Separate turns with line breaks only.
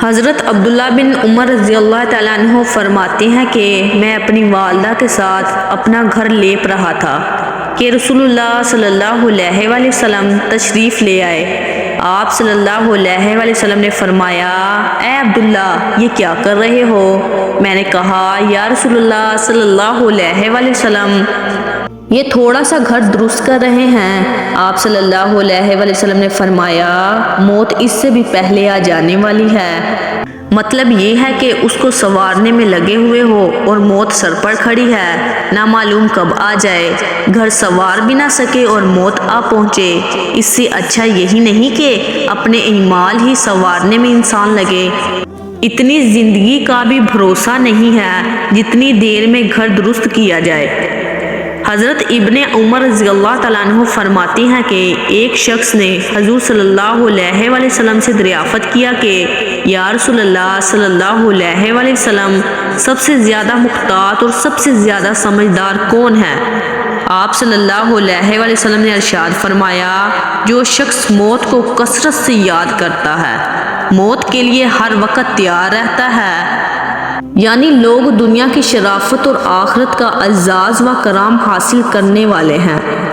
حضرت عبداللہ بن عمر رضی اللہ تعالیٰ عنہ فرماتے ہیں کہ میں اپنی والدہ کے ساتھ اپنا گھر لیپ رہا تھا کہ رسول اللہ صلی اللہ علیہ وآلہ وسلم تشریف لے آئے۔ آپ صلی اللہ علیہ وآلہ وسلم نے فرمایا، اے عبداللہ یہ کیا کر رہے ہو؟ میں نے کہا، یا رسول اللہ صلی اللہ علیہ وآلہ وسلم یہ تھوڑا سا گھر درست کر رہے ہیں۔ آپ صلی اللہ علیہ وآلہ وسلم نے فرمایا، موت اس سے بھی پہلے آ جانے والی ہے۔ مطلب یہ ہے کہ اس کو سنوارنے میں لگے ہوئے ہو اور موت سر پر کھڑی ہے، نہ معلوم کب آ جائے، گھر سنوار بھی نہ سکے اور موت آ پہنچے۔ اس سے اچھا یہی نہیں کہ اپنے اعمال ہی سنوارنے میں انسان لگے۔ اتنی زندگی کا بھی بھروسہ نہیں ہے جتنی دیر میں گھر درست کیا جائے۔ حضرت ابن عمر رضی اللہ تعالیٰ عنہ فرماتے ہیں کہ ایک شخص نے حضور صلی اللہ علیہ وآلہ وسلم سے دریافت کیا کہ یا رسول اللہ صلی اللہ علیہ وآلہ وسلم سب سے زیادہ محتاط اور سب سے زیادہ سمجھدار کون ہے؟ آپ صلی اللہ علیہ وآلہ وسلم نے ارشاد فرمایا، جو شخص موت کو کثرت سے یاد کرتا ہے، موت کے لیے ہر وقت تیار رہتا ہے۔ یعنی لوگ دنیا کی شرافت اور آخرت کا اعزاز و کرام حاصل کرنے والے ہیں۔